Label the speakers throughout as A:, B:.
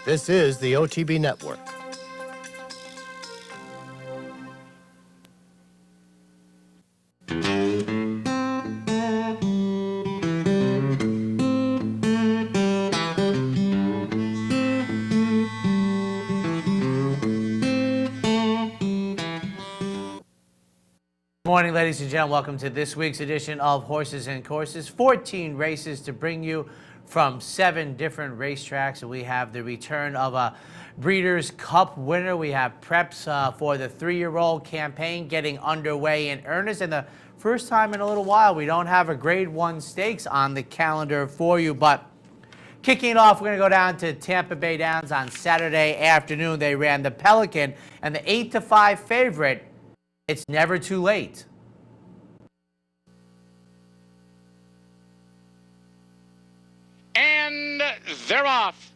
A: This is the OTB Network.
B: Good morning, ladies and gentlemen. Welcome to this week's edition of Horses and Courses. 14 races to bring you from 7 different racetracks. We have the return of a Breeders' Cup winner. We have preps for the 3-year-old campaign getting underway in earnest. And the first time in a little while, we don't have a Grade 1 stakes on the calendar for you. But kicking it off, we're going to go down to Tampa Bay Downs on Saturday afternoon. They ran the Pelican, and the 8-5 favorite, It's Never Too Late.
C: And they're off.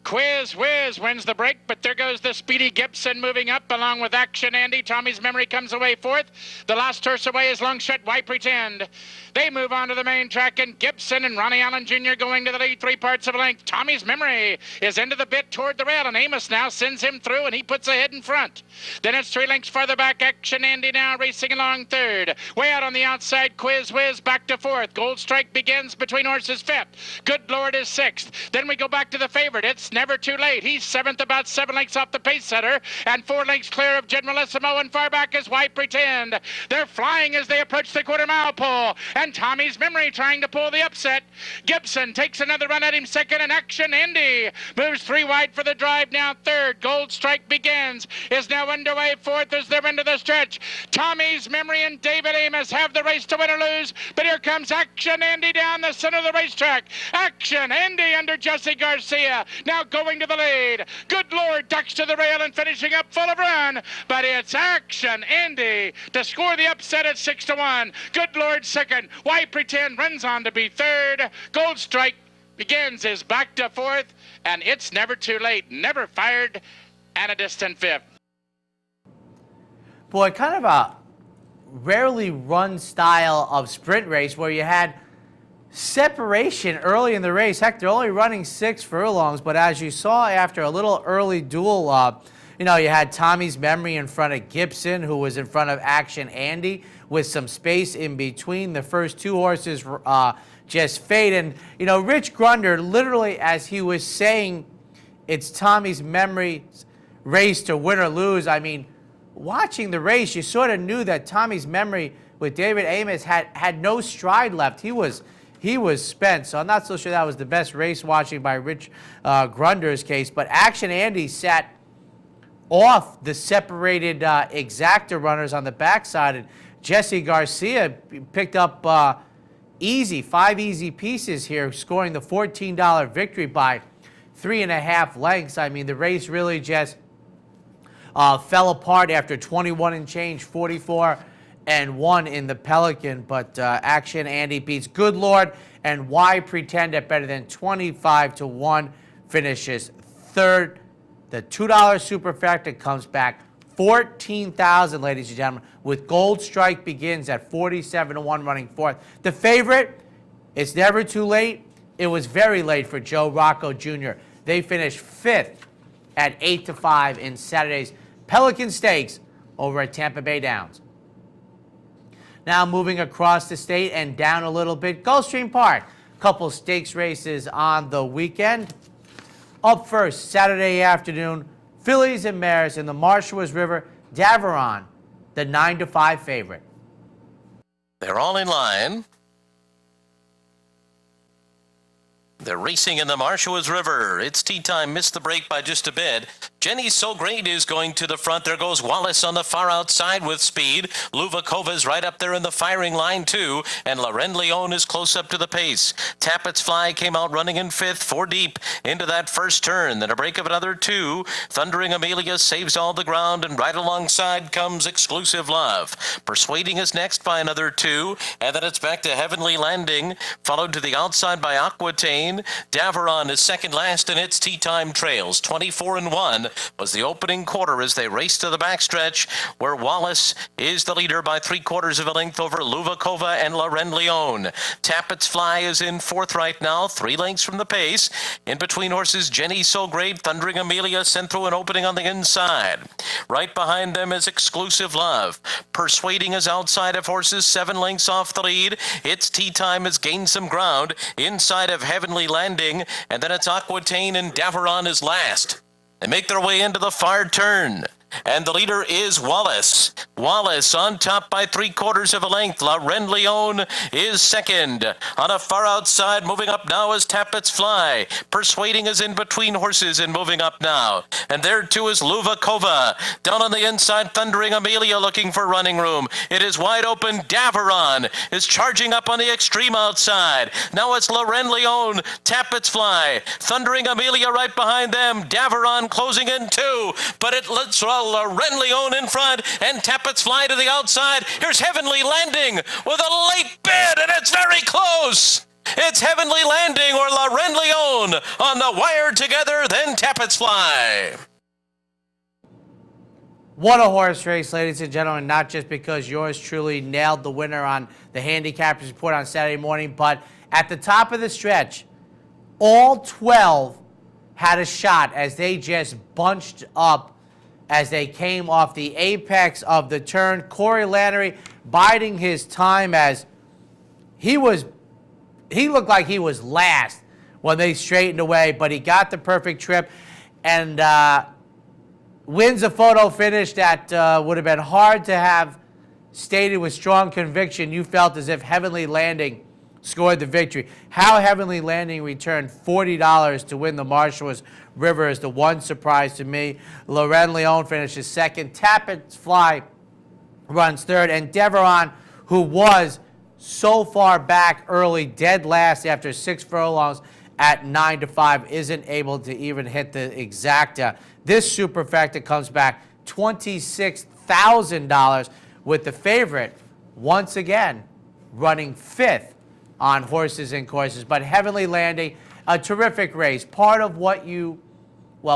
C: Quiz Whiz wins the break, but there goes the Speedy Gibson moving up along with Action Andy. Tommy's Memory comes away fourth. The last horse away is Long Shot, Why Pretend. They move on to the main track, and Gibson and Ronnie Allen Jr. going to the lead 3 parts of a length. Tommy's Memory is into the bit toward the rail, and Amos now sends him through, and he puts a head in front. Then it's 3 lengths farther back. Action Andy now racing along third. Way out on the outside, Quiz Whiz back to fourth. Gold Strike begins between horses fifth. Good Lord is sixth. Then we go back to the favorite. It's Never Too Late. He's seventh, about 7 lengths off the pace setter, and 4 lengths clear of Generalissimo, and far back is Why Pretend. They're flying as they approach the quarter-mile pole, and Tommy's Memory trying to pull the upset. Gibson takes another run at him second, and Action Indy moves 3 wide for the drive now third. Gold Strike begins, is now underway fourth as they're into the stretch. Tommy's Memory and David Amos have the race to win or lose, but here comes Action Indy down the center of the racetrack. Action Indy under Jesse Garcia, now going to the lead. Good Lord ducks to the rail and finishing up full of run, but it's Action Indy to score the upset at 6-1. Good Lord second. Why Pretend runs on to be third. Gold Strike begins is back to fourth, and It's Never Too Late, never fired, and a distant fifth.
B: Boy, kind of a rarely run style of sprint race where you had separation early in the race. Heck, they're only running 6 furlongs, but as you saw after a little early duel, you had Tommy's Memory in front of Gibson, who was in front of Action Andy, with some space in between. The first 2 horses just fade. And, Rich Grunder, literally as he was saying, it's Tommy's Memory's race to win or lose. I mean, watching the race, you sort of knew that Tommy's Memory with David Amos had no stride left. He was spent, so I'm not so sure that was the best race watching by Rich Grunder's case. But Action Andy sat off the separated exacta runners on the backside, and Jesse Garcia picked up 5 easy pieces here, scoring the $14 victory by 3.5 lengths. I mean, the race really just fell apart after 21 and change, 44-1 in the Pelican, but Action Andy beats Good Lord, and Why Pretend at better than 25-1 finishes third. The $2 superfecta comes back 14,000, ladies and gentlemen, with Gold Strike begins at 47-1 running fourth. The favorite, It's Never Too Late. It was very late for Joe Rocco Jr. They finished 5th at 8-5 in Saturday's Pelican Stakes over at Tampa Bay Downs. Now moving across the state and down a little bit, Gulfstream Park. Couple stakes races on the weekend. Up first, Saturday afternoon, Fillies and Mares in the Marshalls River. Davaron, the 9-5 favorite.
D: They're all in line. They're racing in the Marshalls River. It's tea time. Missed the break by just a bit. Jenny's So Great is going to the front. There goes Wallace on the far outside with speed. Luvakova's right up there in the firing line, too. And Loren Leon is close up to the pace. Tappett's Fly came out running in 5th, 4 deep into that first turn. Then a break of another 2. Thundering Amelia saves all the ground, and right alongside comes Exclusive Love. Persuading is next by another 2. And then it's back to Heavenly Landing, followed to the outside by Aquitaine. Davaron is second last, and it's Tea Time trails 24-1. was the opening quarter as they raced to the backstretch, where Wallace is the leader by 3/4 of a length over Luvakova and Loren Leon. Tappett's Fly is in fourth right now, 3 lengths from the pace. In between horses, Jenny So Great, Thundering Amelia sent through an opening on the inside. Right behind them is Exclusive Love. Persuading is outside of horses, 7 lengths off the lead. It's Tea Time has gained some ground inside of Heavenly Landing, and then it's Aquitaine and Daveron is last. They make their way into the far turn. And the leader is Wallace. Wallace on top by 3/4 of a length. Loren Leon is second. On a far outside, moving up now is Tappett's Fly. Persuading is in between horses and moving up now. And there too is Luvakova. Down on the inside, Thundering Amelia looking for running room. It is wide open. Daveron is charging up on the extreme outside. Now it's Loren Leon, Tappett's Fly. Thundering Amelia right behind them. Daveron closing in too. But it lets Loren Leon in front and Tappett's Fly to the outside. Here's Heavenly Landing with a late bid, and it's very close. It's Heavenly Landing or Loren Leon on the wire together, then Tappett's Fly.
B: What a horse race, ladies and gentlemen, not just because yours truly nailed the winner on the Handicappers Report on Saturday morning, but at the top of the stretch, all 12 had a shot as they just bunched up as they came off the apex of the turn. Corey Lanerie biding his time as he looked like he was last when they straightened away, but he got the perfect trip and wins a photo finish that would have been hard to have stated with strong conviction. You felt as if Heavenly Landing scored the victory. How Heavenly Landing returned $40 to win the Marshall's River is the one surprise to me. Loren Leon finishes second. Tappett's Fly runs third. And Daveron, who was so far back early, dead last after 6 furlongs at 9-5, isn't able to even hit the exacta. This superfecta comes back $26,000 with the favorite once again running 5th on horses and courses. But Heavenly Landing, a terrific race. Part of what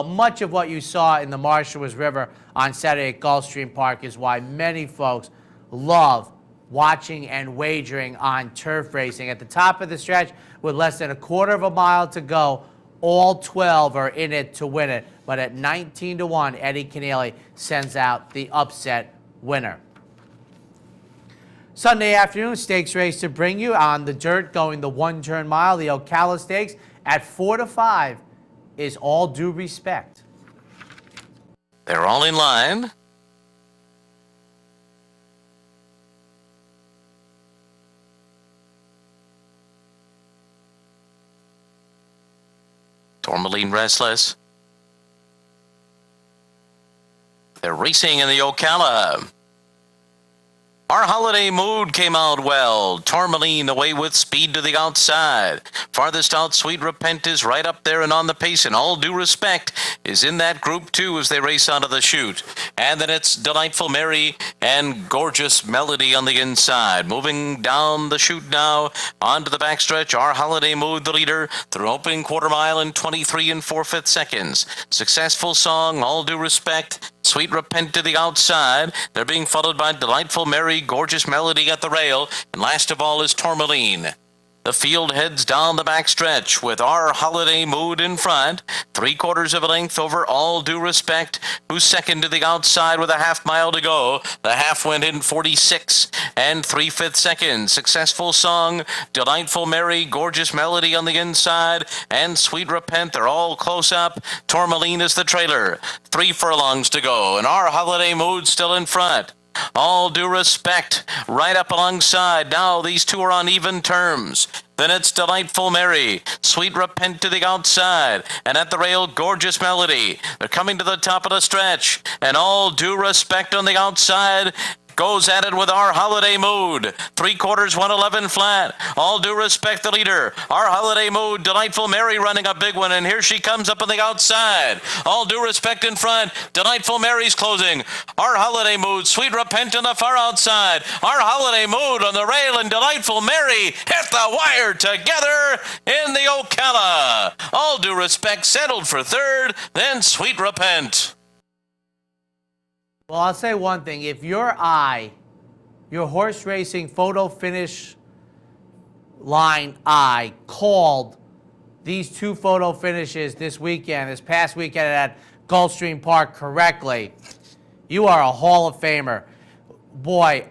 B: much of what you saw in the Marshall's River on Saturday at Gulfstream Park is why many folks love watching and wagering on turf racing. At the top of the stretch, with less than 1/4 mile to go, all 12 are in it to win it. But at 19-1, Eddie Kenneally sends out the upset winner. Sunday afternoon stakes race to bring you on the dirt going the 1-turn mile. The Ocala Stakes at 4-5 is All Due Respect.
D: They're all in line. Tourmaline Restless. They're racing in the Ocala. Our Holiday Mood came out well. Tourmaline away with speed to the outside. Farthest out, Sweet Repent is right up there and on the pace, and All Due Respect is in that group too as they race out of the chute. And then it's Delightful Mary and Gorgeous Melody on the inside. Moving down the chute now onto the backstretch. Our Holiday Mood, the leader, through opening 1/4 mile in 23 4/5 seconds. Successful Song, All Due Respect, Sweet Repent to the outside. They're being followed by Delightful Mary, Gorgeous Melody at the rail, and last of all is Tourmaline. The field heads down the backstretch with Our Holiday Mood in front, 3/4 of a length over All Due Respect, who's second to the outside with a 1/2 mile to go. The half went in 46 3/5 seconds. Successful Song, Delightful Mary, Gorgeous Melody on the inside, and Sweet Repent. They're all close up. Tourmaline is the trailer. 3 furlongs to go, and Our Holiday Mood still in front. All Due Respect right up alongside. Now these two are on even terms. Then it's Delightful Mary, Sweet Repent to the outside, and at the rail, Gorgeous Melody. They're coming to the top of the stretch, and All Due Respect on the outside. goes at it with Our Holiday Mood. 3/4, 111 flat. All Due Respect, the leader. Our Holiday Mood, Delightful Mary running a big one, and here she comes up on the outside. All Due Respect in front. Delightful Mary's closing. Our Holiday Mood, Sweet Repent on the far outside. Our Holiday Mood on the rail, and Delightful Mary hit the wire together in the Ocala. All Due Respect settled for third, then Sweet Repent.
B: Well, I'll say one thing. If your horse racing photo finish line eye, called these two photo finishes this past weekend at Gulfstream Park correctly, you are a Hall of Famer. Boy,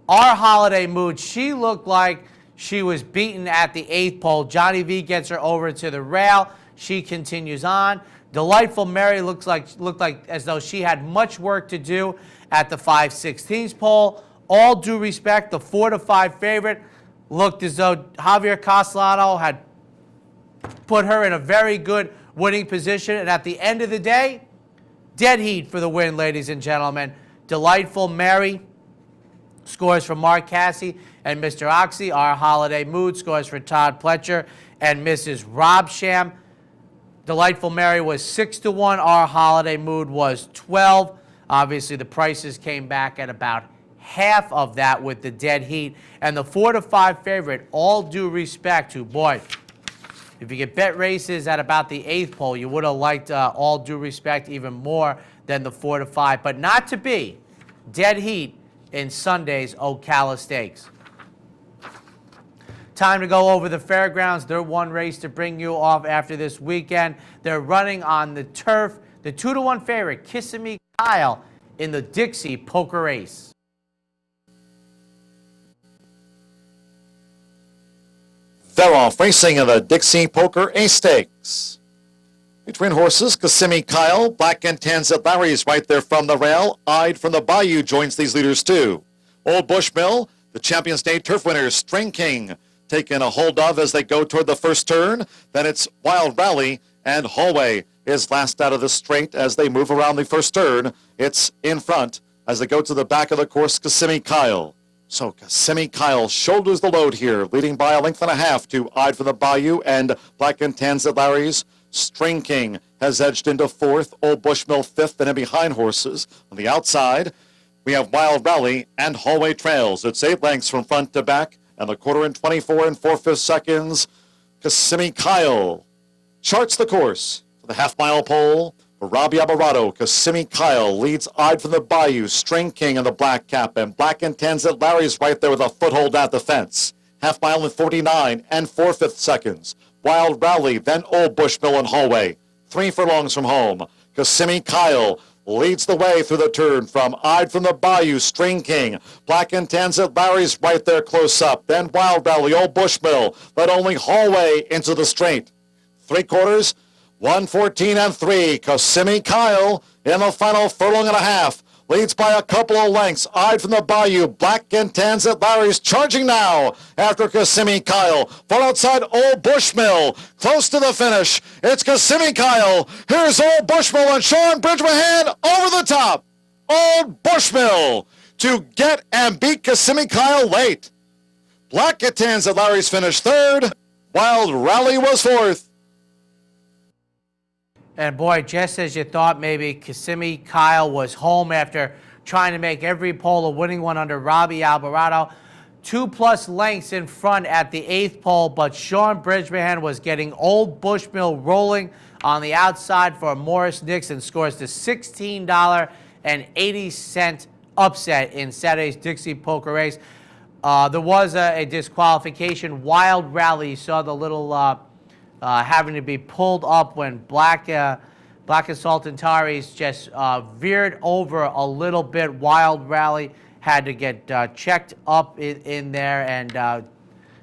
B: Our Holiday Mood, she looked like she was beaten at the 8th pole. Johnny V gets her over to the rail. She continues on. Delightful Mary looked like as though she had much work to do at the 5/16 pole. All Due Respect, the 4-5 favorite, looked as though Javier Castellano had put her in a very good winning position. And at the end of the day, dead heat for the win, ladies and gentlemen. Delightful Mary scores for Mark Cassie and Mr. Oxy. Our Holiday Mood scores for Todd Pletcher and Mrs. Robsham. Delightful Mary was 6-1. Our Holiday Mood was 12. Obviously, the prices came back at about half of that with the dead heat. And the 4-5 favorite, All Due Respect, who, boy, if you get bet races at about the 8th pole, you would have liked All Due Respect even more than the 4-5. But not to be. Dead heat in Sunday's Ocala Stakes. Time to go over the fairgrounds. They're one race to bring you off after this weekend. They're running on the turf. The 2-1 favorite, Kissimmee Kyle, in the Dixie Poker Race.
E: They're off racing in the Dixie Poker Ace Stakes. Between horses, Kissimmee Kyle, Black and Tanzit Larry's right there from the rail. Eyed from the Bayou joins these leaders too. Old Bushmill, the Champions Day turf winner, String King, taken a hold of as they go toward the first turn. Then it's Wild Rally, and Hallway is last out of the straight as they move around the first turn. It's in front as they go to the back of the course, Kissimmee Kyle. So Kissimmee Kyle shoulders the load here, leading by 1.5 lengths to Eyed from the Bayou and Black and Tanzit Larry's. String King has edged into fourth, Old Bushmill fifth, and in behind horses. On the outside, we have Wild Rally and Hallway trails. It's 8 lengths from front to back, and the quarter in 24 and 4/5 seconds. Kissimmee Kyle charts the course for the half-mile pole. For Robbie Alvarado, Kissimmee Kyle leads Eyed from the Bayou, String King in the black cap, and Black and Tanzit Larry's right there with a foothold at the fence. Half-mile in 49 and 4/5 seconds. Wild Rally, then Old Bushmill and Hallway. 3 furlongs from home. Kissimmee Kyle leads the way through the turn from Eyed from the Bayou, String King. Black and Tanzit Larry's right there close up. Then Wild Rally, Old Bushmill, but only Hallway into the straight. 3/4, 1:14 and 3. Kissimmee Kyle in the final furlong and a half. Leads by a couple of lengths. Eyed from the Bayou. Black and Tanzit Larry's charging now after Kissimmee Kyle. Far outside Old Bushmill. Close to the finish. It's Kissimmee Kyle. Here's Old Bushmill and Sean Bridgman over the top. Old Bushmill to get and beat Kissimmee Kyle late. Black and Tanzit Larry's finished third. Wild Rally was fourth.
B: And boy, just as you thought maybe Kissimmee Kyle was home after trying to make every pole a winning one under Robbie Alvarado. 2+ lengths in front at the 8th pole, but Sean Bridgman was getting Old Bushmill rolling on the outside for Morris Nixon. Scores the $16.80 upset in Saturday's Dixie Poker Race. There was a disqualification. Wild Rally, you saw the little having to be pulled up when Black and Sultantaris just veered over a little bit. Wild Rally had to get checked up in there, and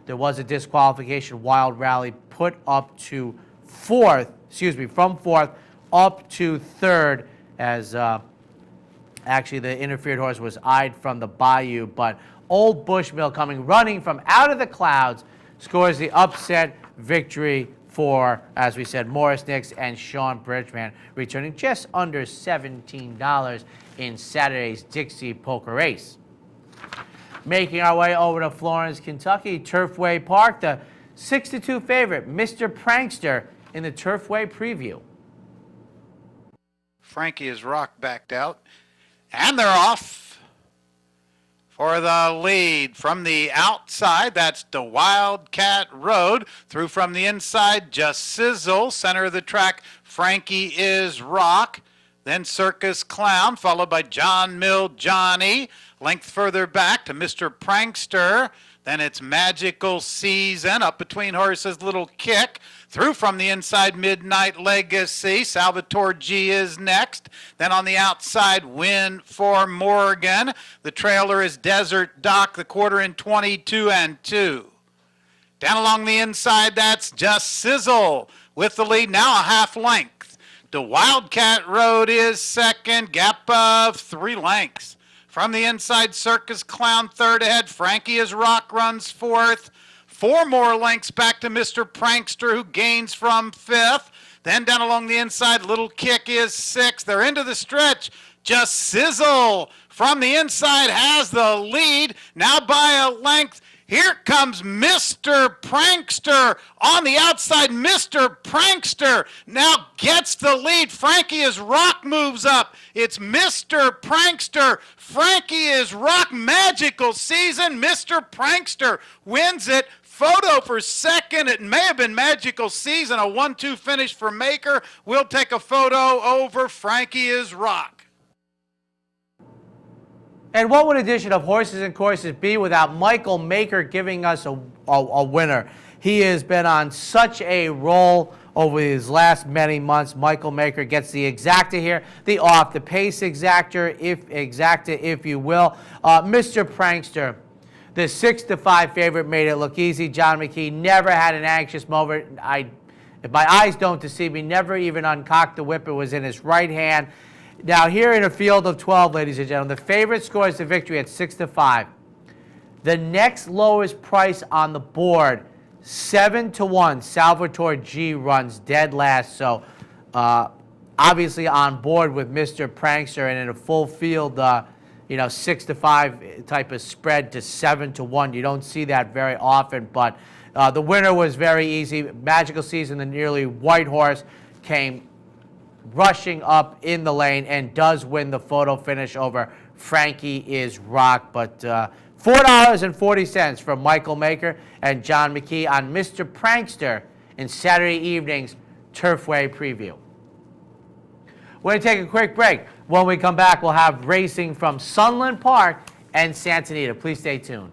B: there was a disqualification. Wild Rally put up to from fourth up to third, as actually the interfered horse was Eyed from the Bayou. But Old Bushmill coming running from out of the clouds scores the upset victory for, as we said, Morris Nix and Sean Bridgman, returning just under $17 in Saturday's Dixie Poker Race. Making our way over to Florence, Kentucky, Turfway Park, the 6-2 favorite, Mr. Prankster, in the Turfway preview.
F: Frankie is Rock backed out, and they're off for the lead from the outside. That's the Wildcat Road. Through from the inside, Just Sizzle. Center of the track, Frankie is Rock. Then Circus Clown, followed by John Mill Johnny. Length further back to Mr. Prankster. Then it's Magical Season, up between horses, Little Kick. Through from the inside, Midnight Legacy. Salvatore G is next. Then on the outside, Win for Morgan. The trailer is Desert Dock, the quarter in 22 and 2. Down along the inside, that's Just Sizzle with the lead, now a half length. The Wildcat Road is second, gap of 3 lengths. From the inside, Circus Clown third ahead. Frankie is Rock runs fourth. 4 more lengths back to Mr. Prankster, who gains from fifth. Then down along the inside, Little Kick is sixth. They're into the stretch. Just Sizzle from the inside has the lead, now by a length. Here comes Mr. Prankster on the outside. Mr. Prankster now gets the lead. Frankie is Rock moves up. It's Mr. Prankster. Frankie is Rock. Magical Season. Mr. Prankster wins it. Photo for second. It may have been Magical Season. A 1-2 finish for Maker. We'll take a photo over Frankie is Rock.
B: And what would edition of Horses and Courses be without Michael Maker giving us a winner? He has been on such a roll over these last many months. Michael Maker gets the exacta here, the off the pace exacta, if you will. Mr. Prankster, the 6-5 favorite, made it look easy. John McKee never had an anxious moment. If my eyes don't deceive me, never even uncocked the whip. It was in his right hand. Now, here in a field of 12, ladies and gentlemen, the favorite scores the victory at 6-5. The next lowest price on the board, 7-1. Salvatore G runs dead last. So, obviously on board with Mr. Prankster, and in a full field, 6-5 type of spread to 7-1. You don't see that very often, but the winner was very easy. Magical Season, the nearly white horse, came rushing up in the lane and does win the photo finish over Frankie is Rock. But $4.40 from Michael Maker and John McKee on Mr. Prankster in Saturday evening's Turfway preview. We're going to take a quick break. When we come back, we'll have racing from Sunland Park and Santa Anita. Please stay tuned.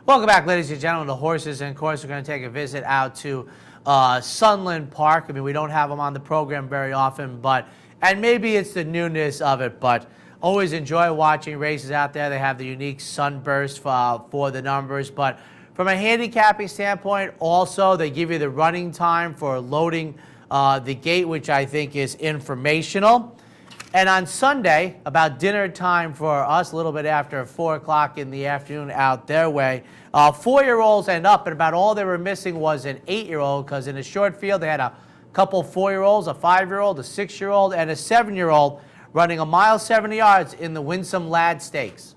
B: Welcome back, ladies and gentlemen, to Horses and Courses. We're going to take a visit out to Sunland Park. I mean, we don't have them on the program very often, and maybe it's the newness of it, but always enjoy watching races out there. They have the unique sunburst for the numbers, but from a handicapping standpoint, also, they give you the running time for loading the gate, which I think is informational. And on Sunday, about dinner time for us, a little bit after 4 o'clock in the afternoon out their way, 4-year-olds and up, and about all they were missing was an 8-year-old, because in a short field they had a couple 4-year-olds, a 5-year-old, a 6-year-old, and a 7-year-old running a mile 70 yards in the Winsome Lad Stakes.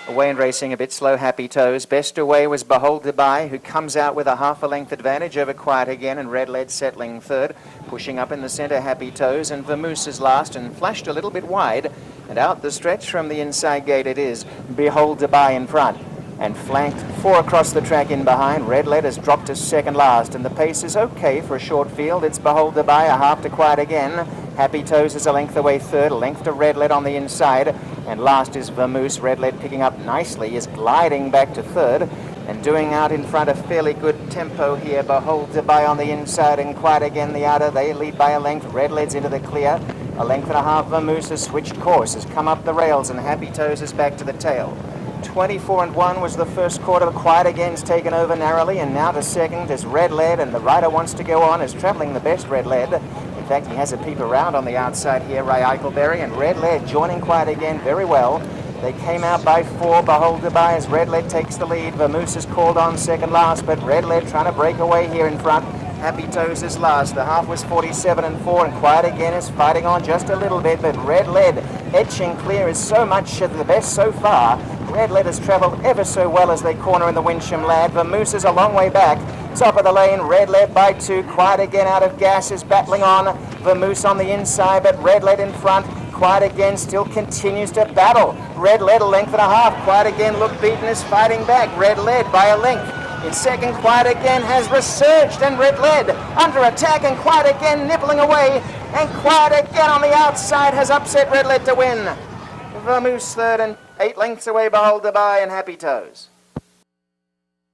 G: Away and racing, a bit slow, Happy Toes. Best away was Behold Dubai, who comes out with a half a length advantage over Quiet Again, and Red Lead settling third. Pushing up in the centre, Happy Toes, and Vamoose is last and flashed a little bit wide. And out the stretch from the inside gate it is Behold Dubai in front. And flanked 4 across the track in behind. Red Lead has dropped to second last, and the pace is okay for a short field. It's Behold Dubai, a half to Quiet Again. Happy Toes is a length away third, a length to Red Lead on the inside. And last is Vamoose. Red Lead picking up nicely, is gliding back to third. And doing out in front a fairly good tempo here. Behold Dubai on the inside and Quiet Again the outer. They lead by a length. Red Lead's into the clear. A length and a half. Vamoose has switched course, has come up the rails, and Happy Toes is back to the tail. 24-1 was the first quarter. Quiet Again's taken over narrowly, and now to second is Red Lead, and the rider wants to go on, is travelling the best, Red Lead. In fact, he has a peep around on the outside here, Ray Eichelberry, and Red Lead joining Quiet Again very well. They came out by 4. Behold Dubai as Red Lead takes the lead. Vamoose is called on second last, but Red Lead trying to break away here in front. Happy Toes is last. The half was 47-4, and Quiet Again is fighting on just a little bit, but Red Lead etching clear is so much the best so far. Red Lead has travelled ever so well as they corner in the Winsham Lad. Vamoose is a long way back. Top of the lane, Red Lead by 2. Quiet Again out of gas is battling on. Vamoose on the inside, but Red Lead in front. Quiet Again still continues to battle. Red Lead a length and a half. Quiet Again look beaten, is fighting back. Red Lead by a length. In second, Quiet Again has resurged, and Red Lead under attack, and Quiet Again nibbling away, and Quiet Again on the outside has upset Red Lead to win. Vamoose third, and 8 lengths away, Behold Dubai and Happy Toes.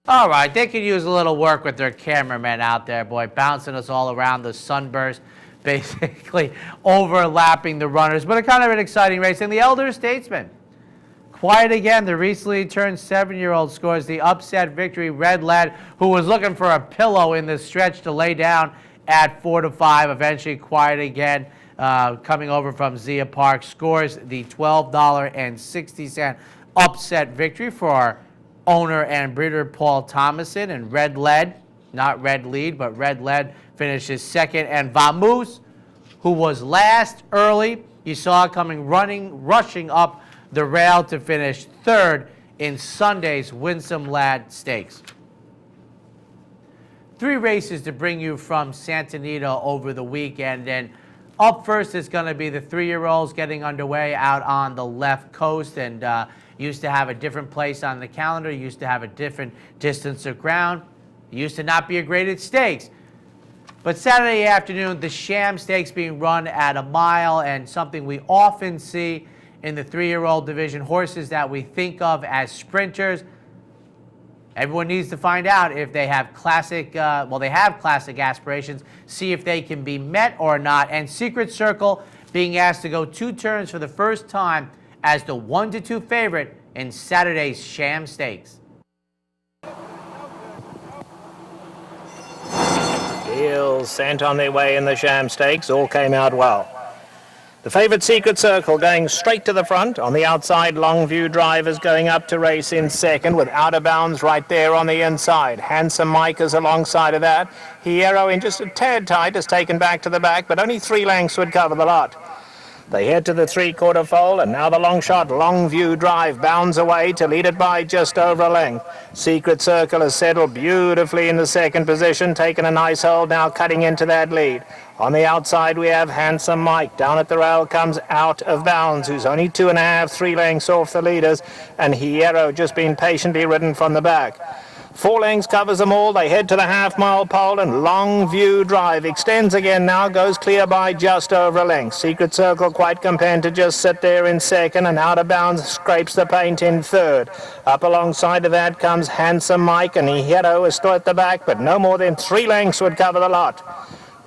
B: All right, they could use a little work with their cameraman out there, boy, bouncing us all around the sunburst, basically overlapping the runners. But a kind of an exciting race. And the Elder Statesman, Quiet Again, the recently turned 7-year-old, scores the upset victory. Red Lead, who was looking for a pillow in the stretch to lay down at 4-5, eventually Quiet Again, coming over from Zia Park, scores the $12.60 upset victory for our owner and breeder Paul Thomason. And Red Lead, not Red Lead, but Red Lead finishes second. And Vamoose, who was last early, you saw coming rushing up the rail to finish third in Sunday's Winsome Lad Stakes. 3 races to bring you from Santa Anita over the weekend. And up first is going to be the 3-year-olds getting underway out on the left coast, and used to have a different place on the calendar, used to have a different distance of ground, used to not be a graded stakes. But Saturday afternoon, the Sham Stakes being run at a mile, and something we often see in the 3-year-old division, horses that we think of as sprinters. Everyone needs to find out if they have classic, they have classic aspirations, see if they can be met or not. And Secret Circle being asked to go 2 turns for the first time as the 1-2 favorite in Saturday's Sham Stakes.
H: Heels sent on their way in the Sham Stakes, all came out well. The favourite Secret Circle going straight to the front. On the outside, Longview Drive is going up to race in second, with Out of Bounds right there on the inside. Handsome Mike is alongside of that. Hierro in just a tad tight is taken back to the back, but only 3 lengths would cover the lot. They head to the 3/4 foal, and now the long shot, Longview Drive, bounds away to lead it by just over a length. Secret Circle has settled beautifully in the second position, taken a nice hold, now cutting into that lead. On the outside, we have Handsome Mike. Down at the rail comes Out of Bounds, who's only 2.5, 3 lengths off the leaders, and Hierro just been patiently ridden from the back. 4 lengths covers them all. They head to the half-mile pole, and Longview Drive extends again now, goes clear by just over a length. Secret Circle quite content to just sit there in second, and Out of Bounds scrapes the paint in third. Up alongside of that comes Handsome Mike, and Hierro is still at the back, but no more than 3 lengths would cover the lot.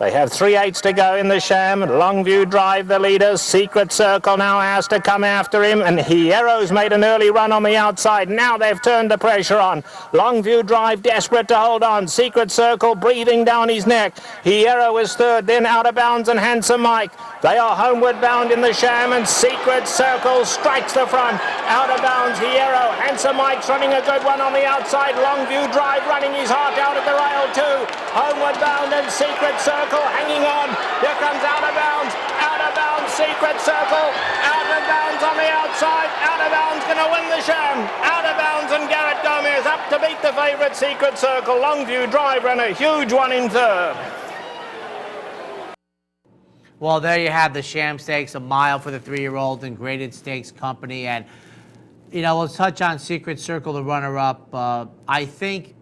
H: They have 3/8 to go in the Sham. Longview Drive, the leader. Secret Circle now has to come after him, and Hiero's made an early run on the outside. Now they've turned the pressure on. Longview Drive desperate to hold on. Secret Circle breathing down his neck. Hiero is third, then Out of Bounds and Handsome Mike. They are homeward bound in the Sham, and Secret Circle strikes the front. Out of Bounds, Hiero. Handsome Mike's running a good one on the outside. Longview Drive running his heart out at the rail too. Homeward bound and Secret Circle hanging on. Here comes Out of Bounds. Out of Bounds, Secret Circle. Out of Bounds on the outside. Out of Bounds going to win the Sham. Out of Bounds and Garrett Gomez up to beat the favourite Secret Circle. Longview Drive ran a huge one in third.
B: Well, there you have the Sham Stakes, a mile for the 3-year-old and Graded Stakes Company. And, you know, let's touch on Secret Circle, the runner-up. I think,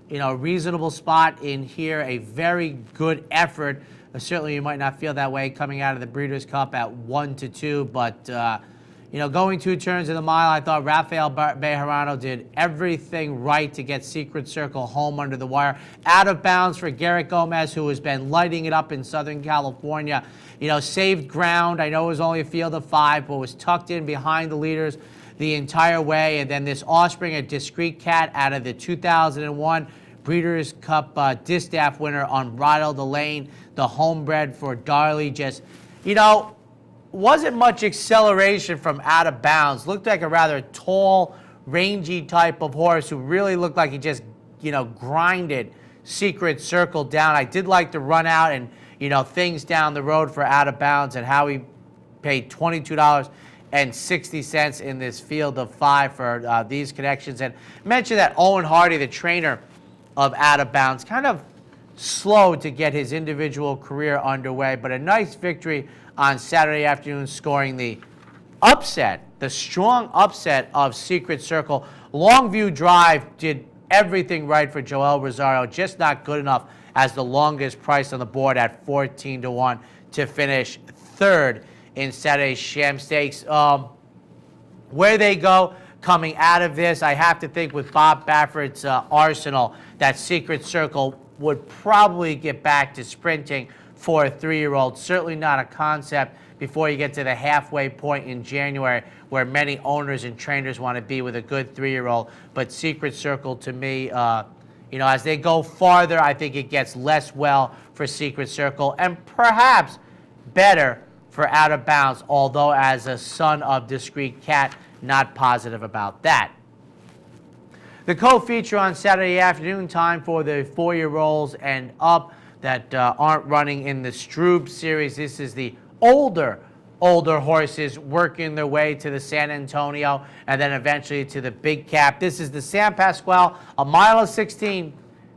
B: you know, a reasonable spot in here, a very good effort. Certainly you might not feel that way coming out of the Breeders' Cup at 1-2, but, you know, going 2 turns in the mile, I thought Rafael Bejarano did everything right to get Secret Circle home under the wire. Out of Bounds for Garrett Gomez, who has been lighting it up in Southern California. You know, saved ground. I know it was only a field of 5, but was tucked in behind the leaders the entire way. And then this offspring, a Discreet Cat out of the 2001 Breeders' Cup Distaff winner, Unbridled the Lane, the homebred for Darley. Just, you know, wasn't much acceleration from Out of Bounds. Looked like a rather tall, rangy type of horse who really looked like he just, you know, grinded Secret Circle down. I did like the run out and, you know, things down the road for Out of Bounds and how he paid $22.60 in this field of 5 for these connections. And mention that Owen Hardy, the trainer of Out of Bounds, kind of slow to get his individual career underway, but a nice victory on Saturday afternoon, scoring the upset, the strong upset of Secret Circle. Longview Drive did everything right for Joel Rosario, just not good enough as the longest price on the board at 14-1 to finish third in Saturday's Sham Stakes. Where they go coming out of this, I have to think with Bob Baffert's arsenal that Secret Circle would probably get back to sprinting for a 3-year-old. Certainly not a concept before you get to the halfway point in January where many owners and trainers want to be with a good 3-year-old. But Secret Circle, to me, you know, as they go farther, I think it gets less well for Secret Circle and perhaps better for Out of Bounds, although as a son of Discreet Cat, not positive about that. The co-feature on Saturday afternoon time for the 4-year-olds and up that aren't running in the Stroob series. This is the older horses working their way to the San Antonio and then eventually to the Big Cap. This is the San Pasqual, a mile of 16,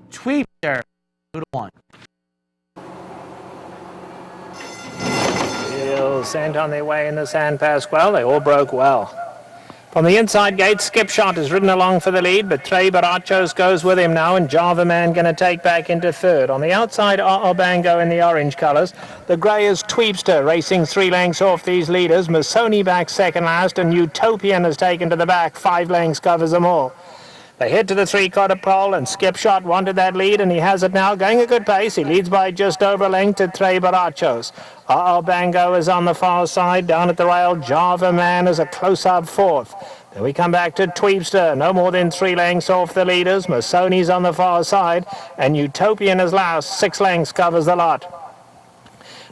B: Tweepster, 2-1.
H: Still sent on their way in the San Pasqual. They all broke well. From the inside gate, Skipshot is ridden along for the lead, but Trey Barachos goes with him now, and Java Man going to take back into third. On the outside, Bango in the orange colours. The grey is Tweepster, racing 3 lengths off these leaders. Masoni back second last, and Utopian has taken to the back. 5 lengths covers them all. They head to the 3/4 pole, and Skipshot wanted that lead, and he has it now, going a good pace. He leads by just over a length to Trey Barachos. Bango is on the far side, down at the rail. Java Man is a close-up 4th. Then we come back to Tweepster, no more than 3 lengths off the leaders. Masoni's on the far side, and Utopian is last. 6 lengths covers the lot.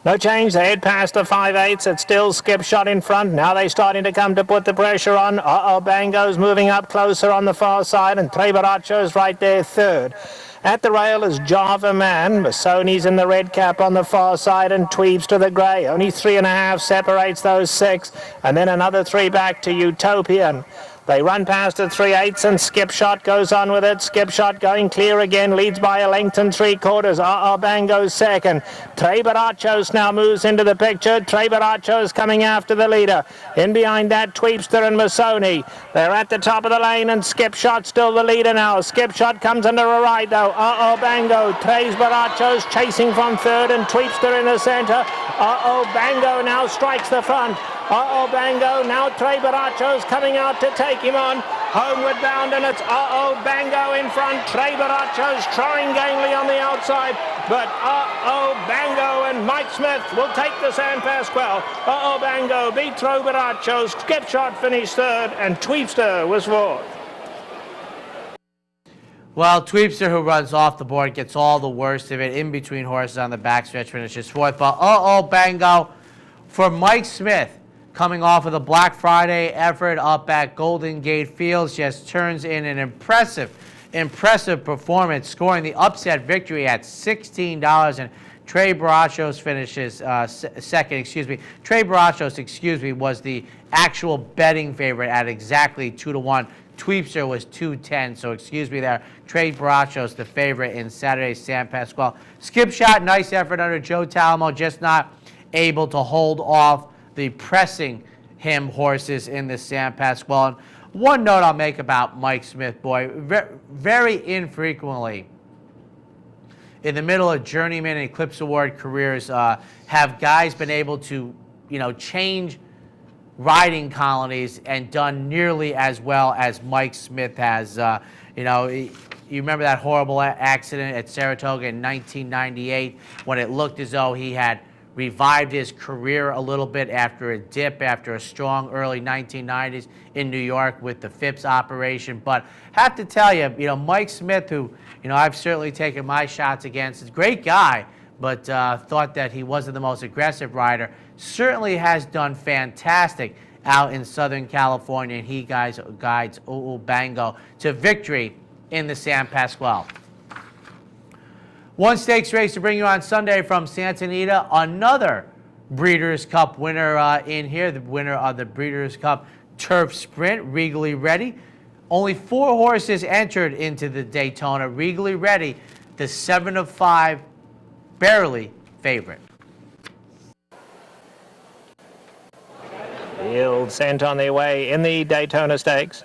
H: No change, they head past the 5/8. It's still Skipshot in front. Now they're starting to come to put the pressure on. Bango's moving up closer on the far side, and Trey Baracho's right there third. At the rail is Java Man. Masoni's in the red cap on the far side, and Tweepster the grey. Only 3.5 separates those 6, and then another 3 back to Utopian. They run past the 3/8, and Skipshot goes on with it. Skipshot going clear again, leads by a length and 3/4. Bango's second. Trey Barachos now moves into the picture. Trey Barachos coming after the leader. In behind that, Tweepster and Masoni. They're at the top of the lane, and Skipshot still the leader now. Skipshot comes under a ride though. Bango. Trey Barachos chasing from third, and Tweepster in the centre. Bango now strikes the front. Bango, now Trey Barachos coming out to take him on. Homeward bound, and it's Uh-Oh Bango in front. Trey Baracho's trying gamely on the outside, but Uh-Oh Bango and Mike Smith will take the San Pasquale. Uh-Oh Bango beat Trey Baracho's. Skipshot finished third, and Tweepster was fourth.
B: Well, Tweepster, who runs off the board, gets all the worst of it. In between horses on the backstretch, finishes fourth. But Uh-Oh Bango for Mike Smith, coming off of the Black Friday effort up at Golden Gate Fields, just turns in an impressive performance, scoring the upset victory at $16. And Trey Barachos finishes second. Trey Barachos, was the actual betting favorite at exactly 2-1. Tweepster was 210, so excuse me there. Trey Barachos, the favorite in Saturday's San Pasquale. Skip shot, nice effort under Joe Talamo, just not able to hold off the pressing him horses in the San Pasquale. And one note I'll make about Mike Smith, boy, very infrequently in the middle of Journeyman and Eclipse Award careers have guys been able to, change riding colonies and done nearly as well as Mike Smith has. You remember that horrible accident at Saratoga in 1998 when it looked as though he had revived his career a little bit after a dip, after a strong early 1990s in New York with the Phipps operation. But have to tell you, Mike Smith, who, I've certainly taken my shots against, is a great guy, but thought that he wasn't the most aggressive rider, certainly has done fantastic out in Southern California, and he guides Uh-Oh Bango to victory in the San Pasquale. One stakes race to bring you on Sunday from Santa Anita. Another Breeders' Cup winner in here, the winner of the Breeders' Cup Turf Sprint, Regally Ready. Only 4 horses entered into the Daytona. Regally Ready, the 7-5, barely favorite.
H: Field sent on their way in the Daytona Stakes.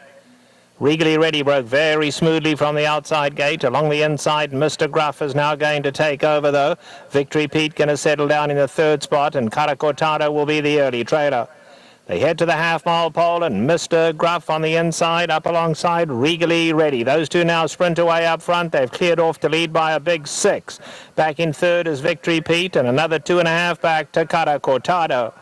H: Regally Ready broke very smoothly from the outside gate. Along the inside, Mr. Gruff is now going to take over, though. Victory Pete going to settle down in the third spot, and Cara Cortado will be the early trailer. They head to the half-mile pole, and Mr. Gruff on the inside, up alongside Regally Ready. Those two now sprint away up front. They've cleared off to lead by a big 6. Back in third is Victory Pete, and another 2.5 back to Cara Cortado.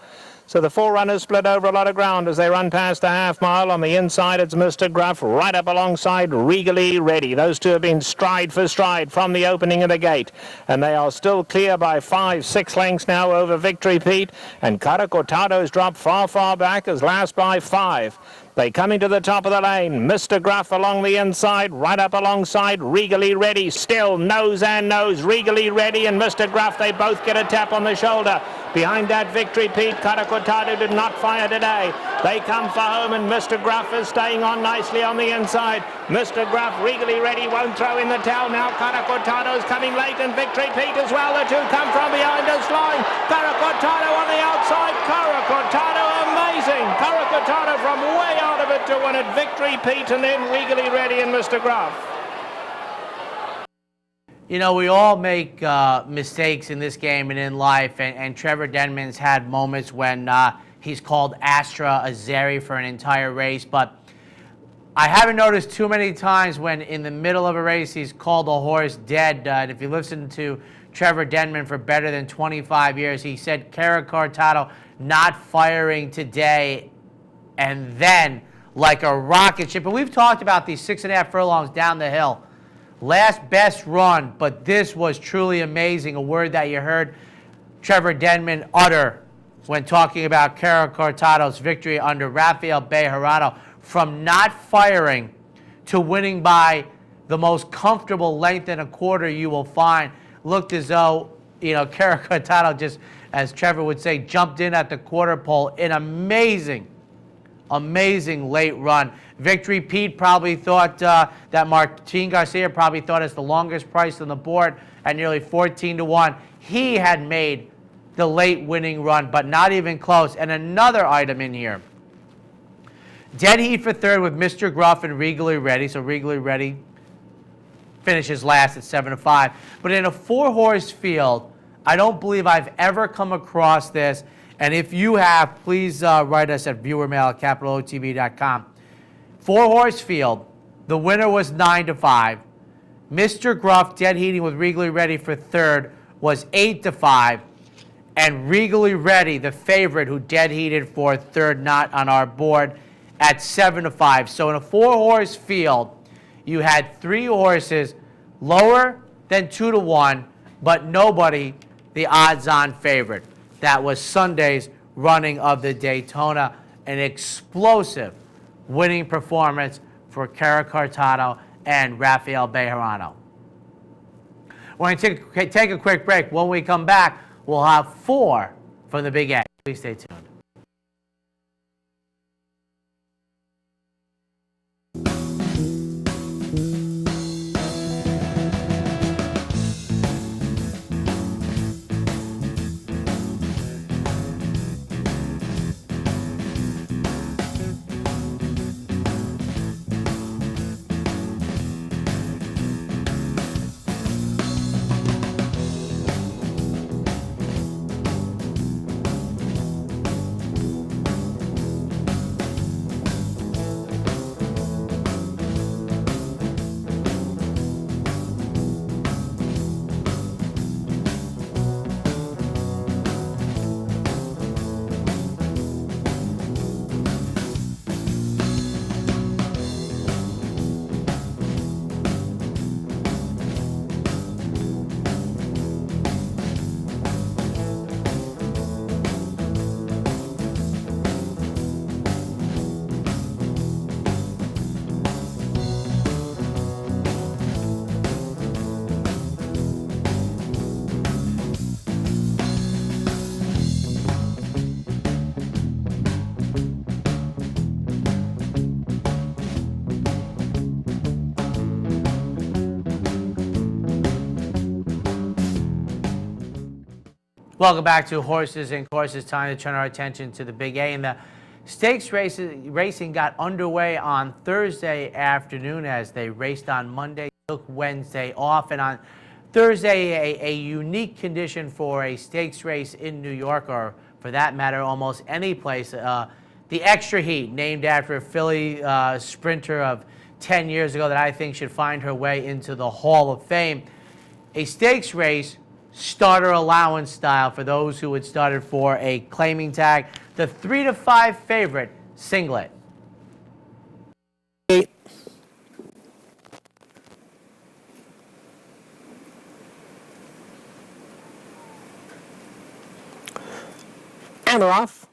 H: So the 4 runners split over a lot of ground as they run past the half-mile. On the inside, it's Mr. Gruff right up alongside Regally Ready. Those two have been stride for stride from the opening of the gate, and they are still clear by 5-6 lengths now over Victory Pete, and Cara Cortado's dropped far back as last by 5. They come into the top of the lane. Mr. Gruff along the inside, right up alongside Regally Ready. Still nose and nose. Regally Ready and Mr. Gruff, they both get a tap on the shoulder. Behind that, Victory Pete. Cara Cortado did not fire today. They come for home, and Mr. Gruff is staying on nicely on the inside. Mr. Gruff, Regally Ready, won't throw in the towel now. Cara Cortado's coming late, and Victory Pete as well. The two come from behind us flying. Cara Cortado on the outside. Cara Cortado, amazing. Cara Cortado from way out of it to win it. Victory Pete, and then Regally Ready and Mr. Gruff.
B: We all make mistakes in this game and in life, and Trevor Denman's had moments when he's called Astra Azeri for an entire race, but I haven't noticed too many times when in the middle of a race he's called a horse dead. And if you listen to Trevor Denman for better than 25 years, he said Cara Cortado not firing today, and then like a rocket ship. And we've talked about these 6.5 furlongs down the hill. Last best run, but this was truly amazing. A word that you heard Trevor Denman utter when talking about Cara Cortado's victory under Rafael Bejarano, from not firing to winning by the most comfortable length and a quarter you will find. Looked as though, Cara Cortado just, as Trevor would say, jumped in at the quarter pole. An amazing late run. Victory Pete probably thought that Martin Garcia probably thought it's the longest price on the board at nearly 14-1. He had made the late winning run, but not even close. And another item in here. Dead heat for third with Mr. Gruff and Regally Ready. So Regally Ready finishes last at 7-5. But in a 4-horse field, I don't believe I've ever come across this. And if you have, please write us at viewermail@capitalotv.com. 4-horse field. The winner was 9-5. Mr. Gruff, dead heating with Regally Ready for third, was 8-5. And Regally Ready, the favorite who dead heated for third, not on our board, at 7-5. So in a 4-horse field, you had 3 horses lower than 2-1, but nobody the odds-on favorite. That was Sunday's running of the Daytona, an explosive winning performance for Cara Cortado and Rafael Bejarano. We're going to take a quick break. When we come back, we'll have 4 from the Big A. Please stay tuned. Welcome back to Horses and Courses. Time to turn our attention to the Big A. And the stakes racing got underway on Thursday afternoon as they raced on Monday, took Wednesday off. And on Thursday, a unique condition for a stakes race in New York, or for that matter, almost any place. The Extra Heat, named after a Philly sprinter of 10 years ago that I think should find her way into the Hall of Fame. A stakes race, starter allowance style for those who had started for a claiming tag. The 3-5 favorite, Singlet.
I: And they're off.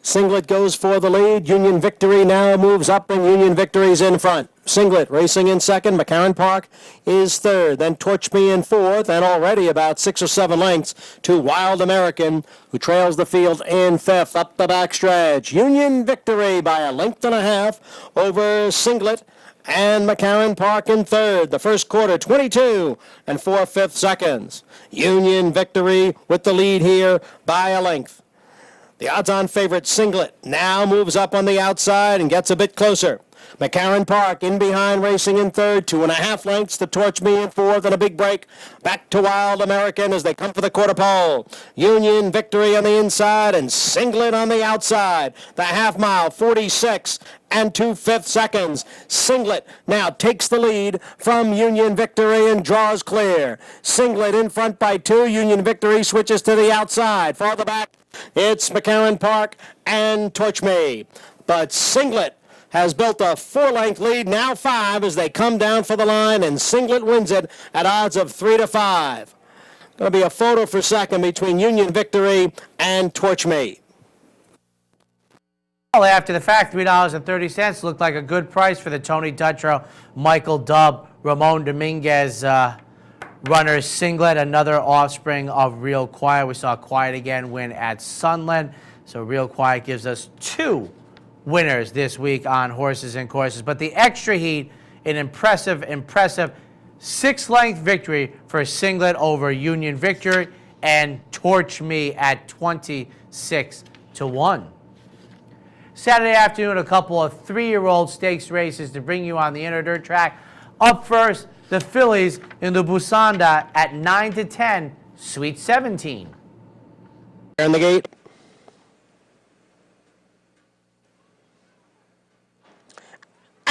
I: Singlet goes for the lead. Union Victory now moves up, and Union Victory's in front. Singlet racing in second. McCarran Park is third. Then Torch Me in fourth, and already about 6 or 7 lengths to Wild American, who trails the field in fifth. Up the backstretch, Union Victory by a length and a half over Singlet and McCarran Park in third. The first quarter, 22 4/5 seconds. Union Victory with the lead here by a length. The odds-on favorite, Singlet, now moves up on the outside and gets a bit closer. McCarran Park in behind, racing in third, 2.5 lengths to Torch Me in fourth, and a big break back to Wild American as they come for the quarter pole. Union Victory on the inside and Singlet on the outside. The half mile, 46 2/5 seconds. Singlet now takes the lead from Union Victory and draws clear. Singlet in front by 2. Union Victory switches to the outside. Farther back, it's McCarran Park and Torch Me. But Singlet has built a 4-length lead, now 5 as they come down for the line, and Singlet wins it at odds of 3-5. Going to be a photo for second between Union Victory and Torch Me.
B: Well, after the fact, $3.30 looked like a good price for the Tony Dutrow, Michael Dubb, Ramon Dominguez runner Singlet, another offspring of Real Quiet. We saw Quiet again win at Sunland. So Real Quiet gives us 2 winners this week on Horses and Courses. But the Extra Heat, an impressive 6-length victory for Singlet over Union Victory, and Torch Me at 26-1. Saturday afternoon, a couple of 3-year-old stakes races to bring you on the inner dirt track. Up first, the fillies in the Busanda at 9-10, Sweet 17.
I: In the gate.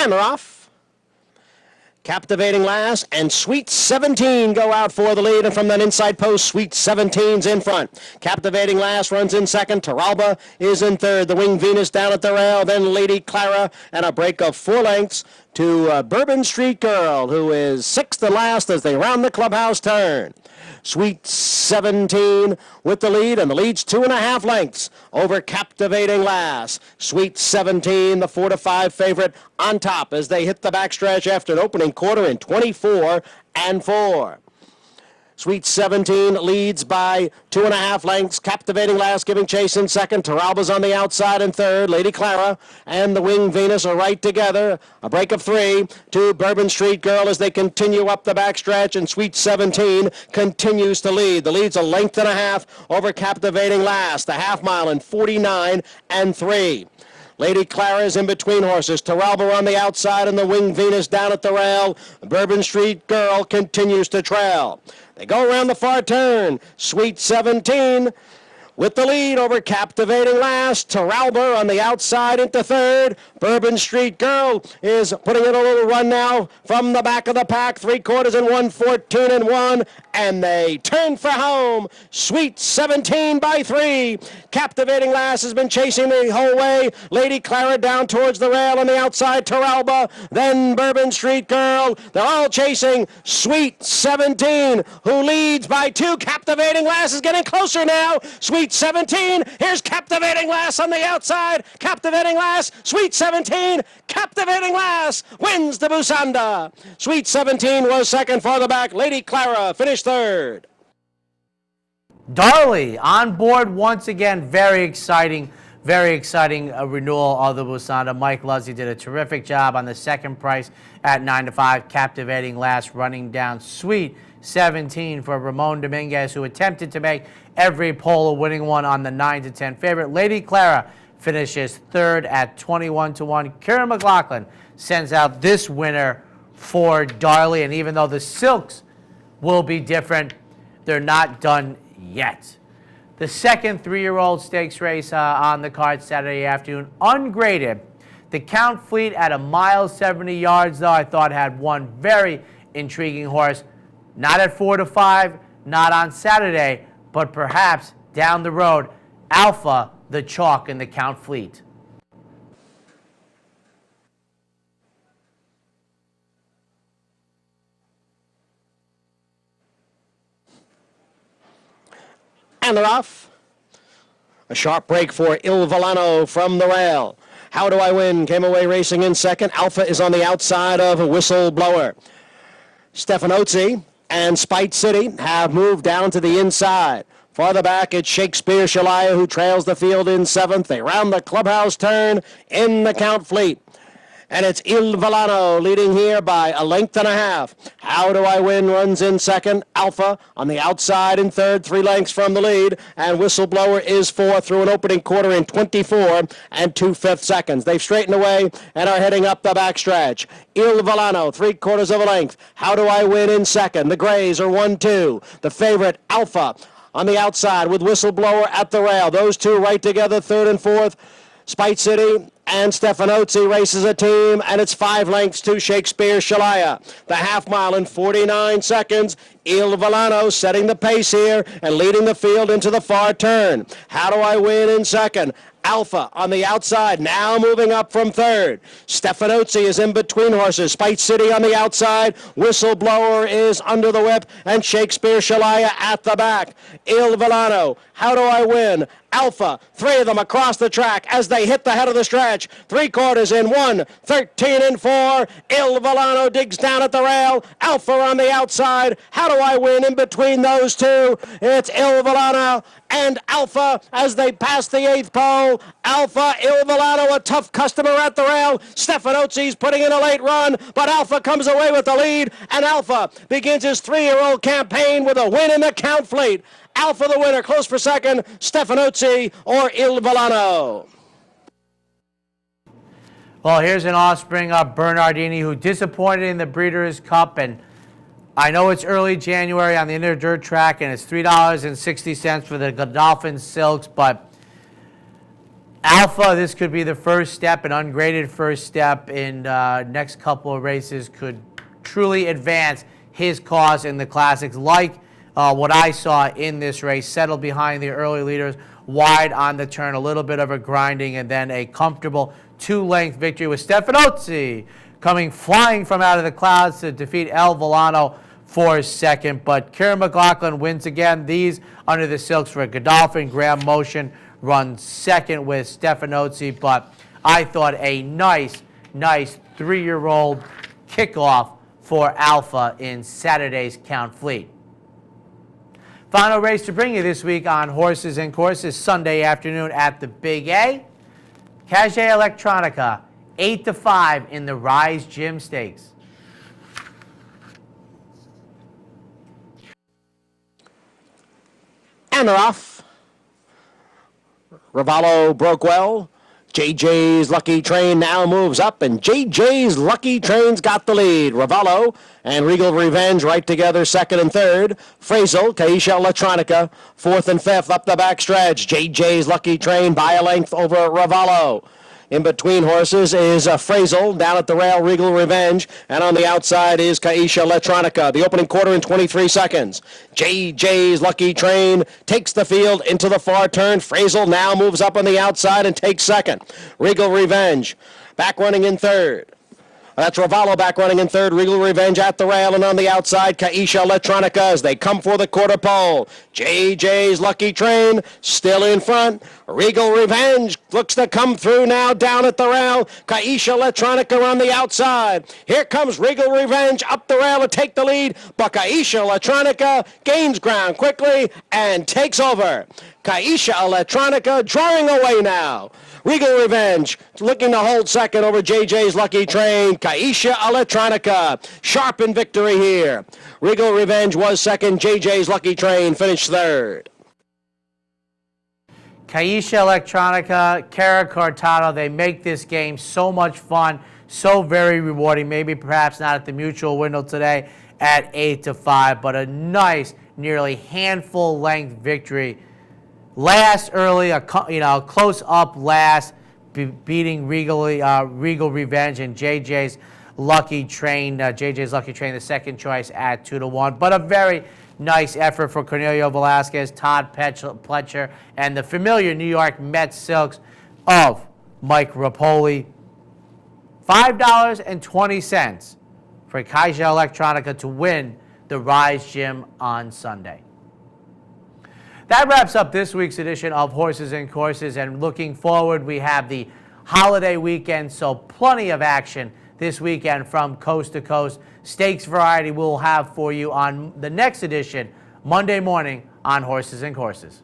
I: And they're off. Captivating Last and Sweet 17 go out for the lead, and from that inside post, Sweet 17's in front. Captivating Last runs in second. Taralba is in third. The Winged Venus down at the rail. Then Lady Clara, and a break of 4 lengths to Bourbon Street Girl, who is sixth and last as they round the clubhouse turn. Sweet 17 with the lead, and the lead's 2.5 lengths over Captivating Last. Sweet 17, the 4-5 favorite, on top as they hit the backstretch after an opening quarter in 24 and 4. Sweet 17 leads by 2.5 lengths. Captivating Last giving chase in second. Taralba's on the outside in third. Lady Clara and the Winged Venus are right together. A break of 3 to Bourbon Street Girl as they continue up the backstretch, and Sweet 17 continues to lead. The lead's 1.5 lengths over Captivating Last. The half mile in 49 and 3. Lady Clara is in between horses. Taralba on the outside and the Winged Venus down at the rail. Bourbon Street Girl continues to trail. They go around the far turn. Sweet 17 with the lead over Captivating Last. Taralba on the outside into third. Bourbon Street Girl is putting in a little run now from the back of the pack. 3/4 and 1:14 and 1. And they turn for home. Sweet 17 by 3. Captivating Last has been chasing the whole way. Lady Clara down towards the rail on the outside. Taralba, then Bourbon Street Girl. They're all chasing Sweet 17, who leads by 2. Captivating Last is getting closer now. Sweet 17. Here's Captivating Last on the outside. Captivating Last. Sweet 17. Captivating Last wins the Busanda. Sweet 17 was second, farther back. Lady Clara finished third.
B: Darley on board once again. Very exciting renewal of the Busanda. Mike Luzzi did a terrific job on the second price at 9-5. Captivating Last running down Sweet 17 for Ramon Dominguez, who attempted to make every pole a winning one on the 9-10 favorite. Lady Clara finishes third at 21-1. Kieran McLaughlin sends out this winner for Darley, and even though the Silks will be different, they're not done yet. The second 3-year-old stakes race on the card Saturday afternoon, ungraded. The Count Fleet at 1.70 miles, though, I thought had one very intriguing horse. Not at 4-5, not on Saturday, but perhaps down the road. Alpha, the chalk in the Count Fleet.
I: And they're off. A sharp break for Il Volano from the rail. How Do I Win came away racing in second. Alpha is on the outside of Whistleblower. Stefanozzi and Spite City have moved down to the inside. Farther back, it's Shakespeare Shalaya, who trails the field in seventh. They round the clubhouse turn in the Count Fleet. And it's Il Volano leading here by 1.5 lengths. How Do I Win runs in second. Alpha on the outside in third, 3 lengths from the lead. And Whistleblower is fourth through an opening quarter in 24 and 2/5 seconds. They've straightened away and are heading up the backstretch. Il Volano, 3/4 of a length. How Do I Win in second. The Grays are 1-2. The favorite, Alpha, on the outside with Whistleblower at the rail. Those two right together, third and fourth. Spite City and Stefanozzi races a team, and it's 5 lengths to Shakespeare Shalaya. The half mile in 49 seconds. Il Volano setting the pace here and leading the field into the far turn. How Do I Win in second. Alpha on the outside, now moving up from third. Stefanozzi is in between horses. Spite City on the outside. Whistleblower is under the whip, and Shakespeare Shalaya at the back. Il Volano, How Do I Win? Alpha, 3 of them across the track as they hit the head of the stretch. 3/4 in 1, 13 and 4. Il Volano digs down at the rail. Alpha on the outside. How Do I Win in between those two? It's Il Volano and Alpha as they pass the 8th pole. Alpha, Il Volano, a tough customer at the rail. Stefanozzi's putting in a late run, but Alpha comes away with the lead, and Alpha begins his 3-year-old campaign with a win in the Count Fleet. Alpha the winner, close for second, Stefanozzi or Il Volano.
B: Well, here's an offspring of Bernardini who disappointed in the Breeders' Cup, and I know it's early January on the inner dirt track, and it's $3.60 for the Godolphin Silks, but Alpha, this could be the first step, an ungraded first step in next couple of races, could truly advance his cause in the classics, like what I saw in this race. Settled behind the early leaders, wide on the turn, a little bit of a grinding, and then a comfortable 2-length victory with Stefanozzi coming flying from out of the clouds to defeat El Villano for second. But Kieran McLaughlin wins again. These under the silks for Godolphin. Graham Motion runs second with Stefanozzi. But I thought a nice 3-year-old kickoff for Alpha in Saturday's Count Fleet. Final race to bring you this week on Horses and Courses, Sunday afternoon at the Big A. Cache Electronica, 8-5 in the Rise Gym Stakes.
I: And they're off. Ravallo broke well. JJ's Lucky Train now moves up, and JJ's Lucky Train's got the lead. Ravallo and Regal Revenge right together, second and third. Frazel, Caisha Electronica, fourth and fifth up the backstretch. JJ's Lucky Train by a length over Ravallo. In between horses is Frazel, down at the rail, Regal Revenge, and on the outside is Caisha Electronica. The opening quarter in 23 seconds. JJ's Lucky Train takes the field into the far turn. Frazel now moves up on the outside and takes second. Regal Revenge back running in third. That's Ravallo back running in third. Regal Revenge at the rail, and on the outside, Caisha Electronica as they come for the quarter pole. JJ's Lucky Train still in front. Regal Revenge looks to come through now down at the rail. Caisha Electronica on the outside. Here comes Regal Revenge up the rail to take the lead, but Caisha Electronica gains ground quickly and takes over. Caisha Electronica drawing away now. Regal Revenge looking to hold second over JJ's Lucky Train. Caisha Electronica sharp in victory here. Regal Revenge was second. JJ's Lucky Train finished third.
B: Caisha Electronica, Cara Cortado, they make this game so much fun, so very rewarding. Maybe perhaps not at the mutual window today at 8-5, but a nice, nearly handful length victory. Last early, a close up last, beating Regal Revenge and JJ's Lucky Train. JJ's Lucky Train, the second choice at 2-1. But a very nice effort for Cornelio Velasquez, Todd Pletcher, and the familiar New York Mets Silks of Mike Rapoli. $5.20 for Caisha Electronica to win the Rise Gym on Sunday. That wraps up this week's edition of Horses and Courses, and looking forward, we have the holiday weekend, so plenty of action this weekend from coast to coast. Stakes variety we'll have for you on the next edition, Monday morning on Horses and Courses.